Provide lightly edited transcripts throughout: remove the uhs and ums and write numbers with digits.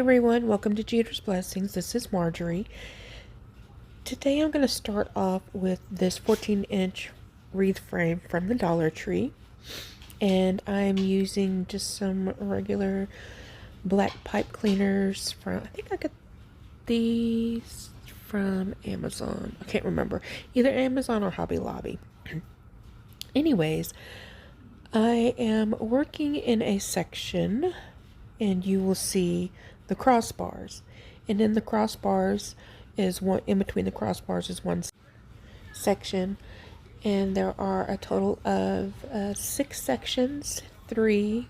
everyone, welcome to Jetersblessings. This is Marjorie. Today I'm going to start off with this 14-inch wreath frame from the Dollar Tree. And I'm using just some regular black pipe cleaners from, I think I got these from Amazon. I can't remember. Either Amazon or Hobby Lobby. Anyways, I am working in a section and you will see the crossbars, and in the crossbars is one, in between the crossbars is one section, and there are a total of 6 sections, 3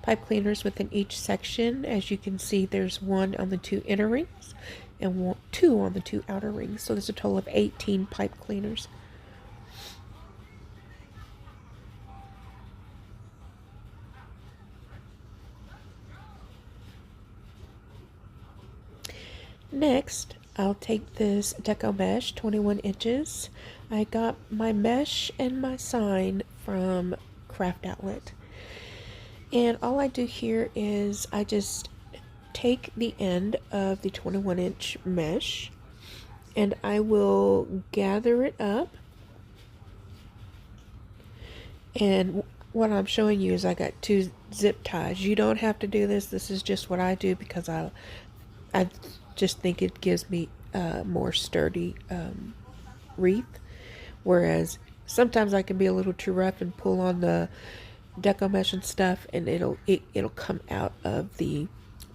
pipe cleaners within each section. As you can see, there's 1 on the 2 inner rings and 2 on the 2 outer rings, so there's a total of 18 pipe cleaners. Next, I'll take this deco mesh, 21 inches. I got my mesh and my sign from Craft Outlet. And all I do here is I just take the end of the 21-inch mesh and I will gather it up. And what I'm showing you is I got 2 zip ties. You don't have to do this. This is just what I do because I just think it gives me a more sturdy wreath, whereas sometimes I can be a little too rough and pull on the deco mesh and stuff, and it'll come out of the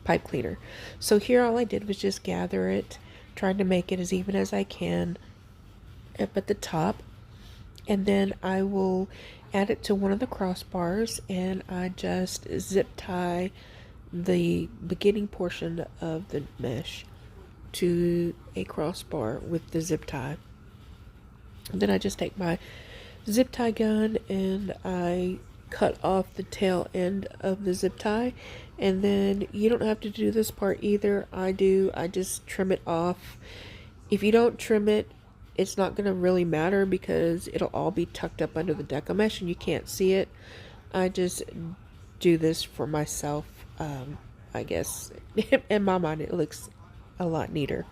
pipe cleaner. So here all I did was just gather it, trying to make it as even as I can up at the top, and then I will add it to one of the crossbars, and I just zip tie the beginning portion of the mesh to a crossbar with the zip tie. And then I just take my zip tie gun and I cut off the tail end of the zip tie, and then you don't have to do this part either. I just trim it off. If you don't trim it, it's not going to really matter because it'll all be tucked up under the deco mesh and you can't see it. I just do this for myself. I guess in my mind it looks a lot neater.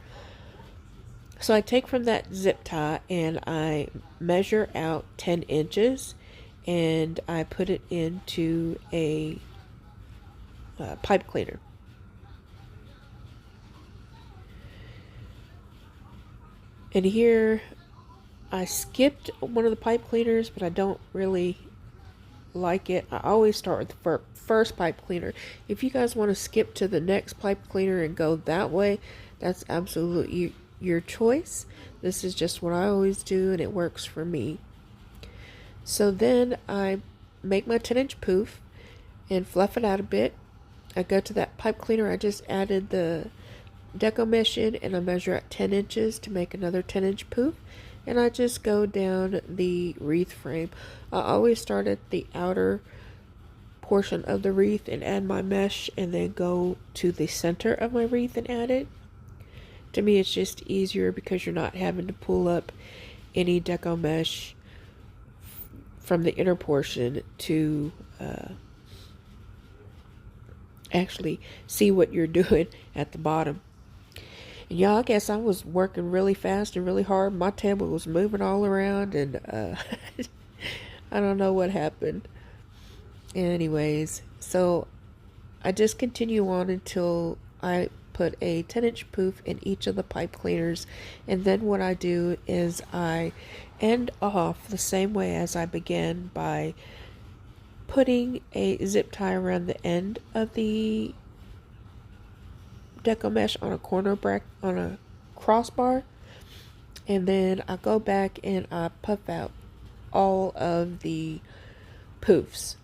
So I take from that zip tie and I measure out 10 inches and I put it into a pipe cleaner. And here I skipped one of the pipe cleaners, but I don't really like it. I always start with the first pipe cleaner. If you guys want to skip to the next pipe cleaner and go that way, that's absolutely your choice. This is just what I always do and it works for me. So then I make my 10-inch poof and fluff it out a bit. I go to that pipe cleaner I just added the deco mesh in and I measure at 10 inches to make another 10-inch poof. And I just go down the wreath frame. I always start at the outer portion of the wreath and add my mesh, and then go to the center of my wreath and add it. To me, it's just easier because you're not having to pull up any deco mesh from the inner portion to actually see what you're doing at the bottom. And y'all, I guess I was working really fast and really hard. My table was moving all around and I don't know what happened. Anyways, so I just continue on until I put a 10-inch poof in each of the pipe cleaners. And then what I do is I end off the same way as I began by putting a zip tie around the end of the deco mesh on a corner on a crossbar, and then I go back and I puff out all of the poofs.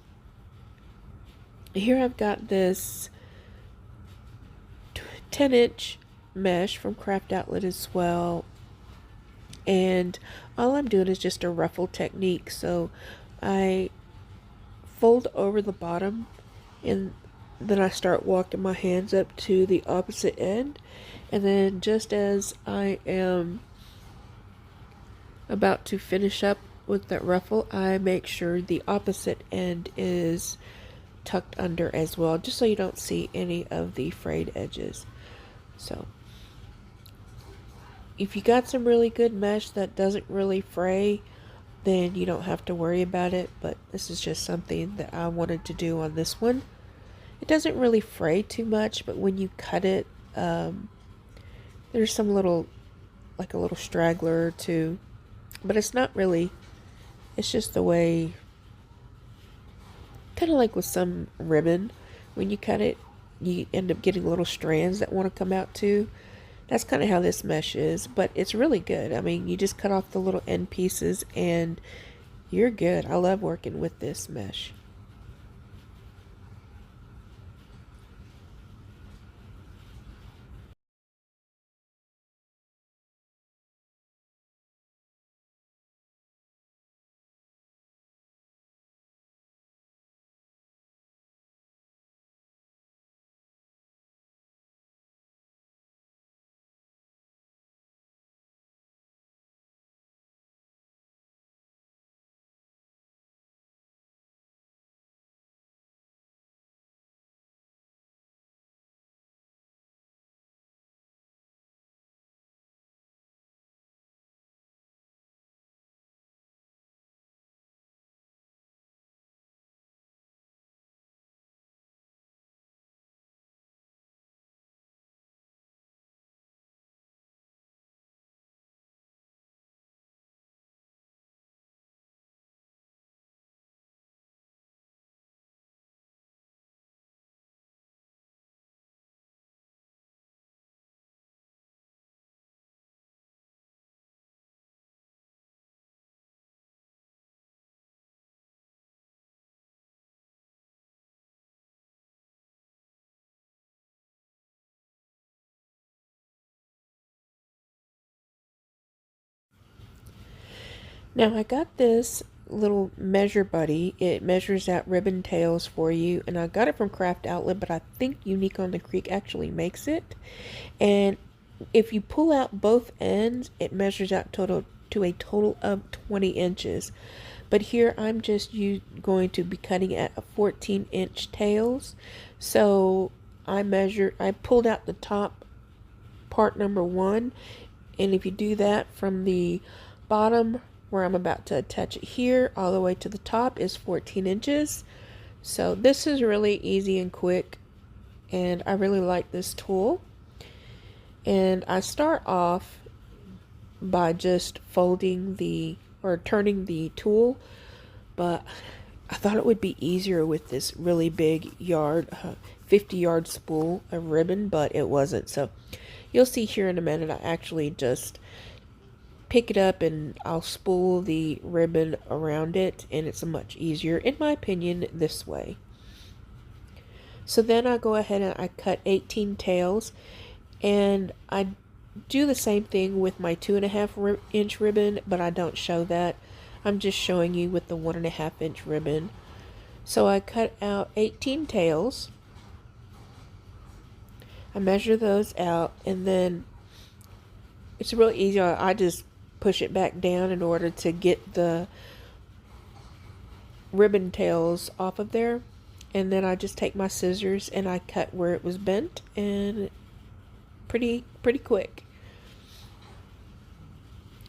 Here I've got this 10-inch mesh from Craft Outlet as well, and all I'm doing is just a ruffle technique. So I fold over the bottom and then I start walking my hands up to the opposite end, and then just as I am about to finish up with that ruffle, I make sure the opposite end is tucked under as well, just so you don't see any of the frayed edges. So if you got some really good mesh that doesn't really fray, then you don't have to worry about it, but this is just something that I wanted to do on this one. It doesn't really fray too much, but when you cut it, there's some little, like a little straggler or two, but it's not really, it's just the way, kind of like with some ribbon, when you cut it, you end up getting little strands that want to come out too. That's kind of how this mesh is, but it's really good. I mean, you just cut off the little end pieces and you're good. I love working with this mesh. Now I got this little measure buddy. It measures out ribbon tails for you, and I got it from Craft Outlet, but I think Unique on the Creek actually makes it. And if you pull out both ends, it measures out to a total of 20 inches. But here I'm just going to be cutting at a 14-inch tails. So I pulled out the top part number 1, and if you do that from the bottom where I'm about to attach it here all the way to the top is 14 inches. So this is really easy and quick, and I really like this tool. And I start off by just folding or turning the tool, but I thought it would be easier with this really big 50-yard spool of ribbon, but it wasn't. So you'll see here in a minute, I actually just pick it up and I'll spool the ribbon around it, and it's much easier, in my opinion, this way. So then I go ahead and I cut 18 tails, and I do the same thing with my 2.5-inch ribbon, but I don't show that. I'm just showing you with the 1.5-inch ribbon. So I cut out 18 tails. I measure those out, and then it's real easy. I just push it back down in order to get the ribbon tails off of there, and then I just take my scissors and I cut where it was bent, and pretty quick.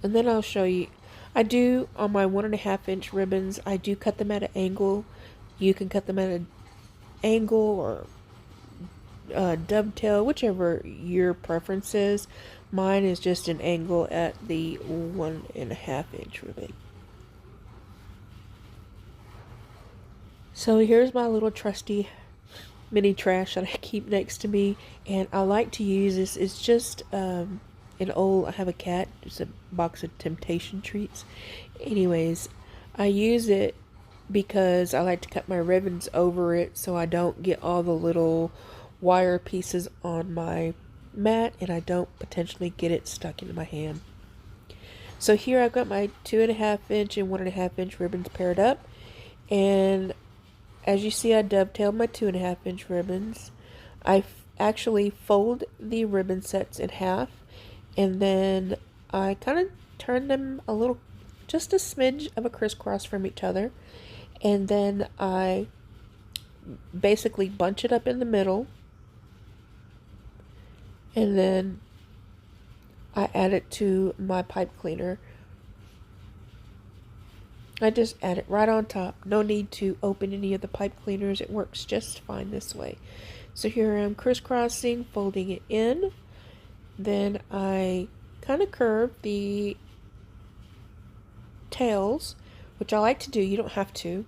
And then I'll show you, I do on my 1.5-inch ribbons, I do cut them at an angle. You can cut them at an angle or dovetail, whichever your preference is. Mine is just an angle at the 1.5-inch ribbon. So here's my little trusty mini trash that I keep next to me, and I like to use this. It's just an old, I have a cat, it's a box of temptation treats. Anyways, I use it because I like to cut my ribbons over it so I don't get all the little wire pieces on my mat, and I don't potentially get it stuck into my hand. So here I've got my 2.5-inch and 1.5-inch ribbons paired up, and as you see, I dovetailed my 2.5-inch ribbons. I actually fold the ribbon sets in half, and then I kind of turn them a little, just a smidge of a crisscross from each other, and then I basically bunch it up in the middle, and then I add it to my pipe cleaner. I just add it right on top. No need to open any of the pipe cleaners. It works just fine this way. So here I am crisscrossing, folding it in. Then I kind of curve the tails, which I like to do. You don't have to.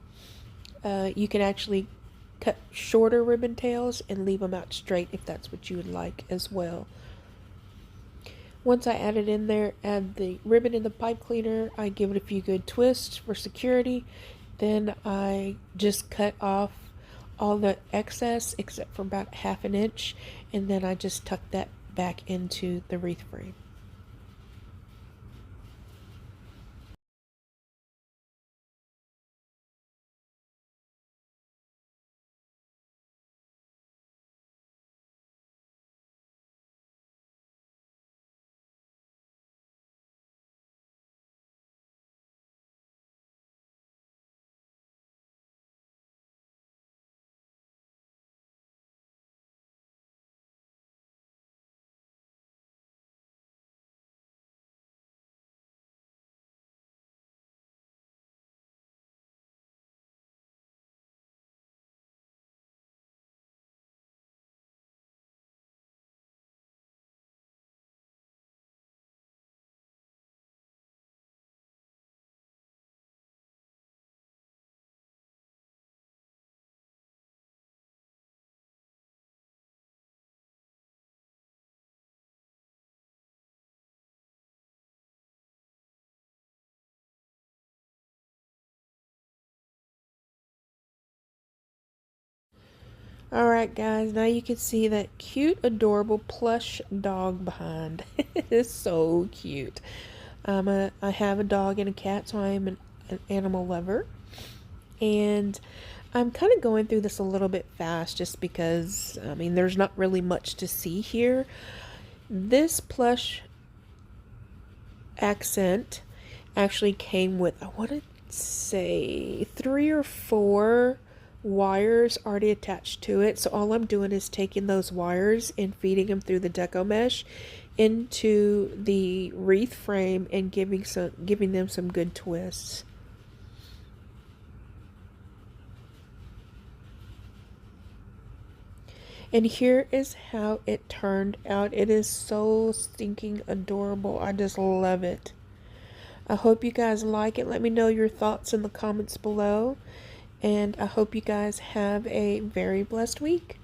You can actually cut shorter ribbon tails and leave them out straight if that's what you would like as well. Once I add it in there, add the ribbon in the pipe cleaner, I give it a few good twists for security. Then I just cut off all the excess except for about 1/2 inch, and then I just tuck that back into the wreath frame. Alright guys, now you can see that cute, adorable plush dog behind. It is so cute. I have a dog and a cat, so I am an animal lover. And I'm kind of going through this a little bit fast just because, I mean, there's not really much to see here. This plush accent actually came with, I want to say, 3 or 4 wires already attached to it. So all I'm doing is taking those wires and feeding them through the deco mesh into the wreath frame and giving them some good twists. And here is how it turned out. It is so stinking adorable. I just love it. I hope you guys like it. Let me know your thoughts in the comments below. And I hope you guys have a very blessed week.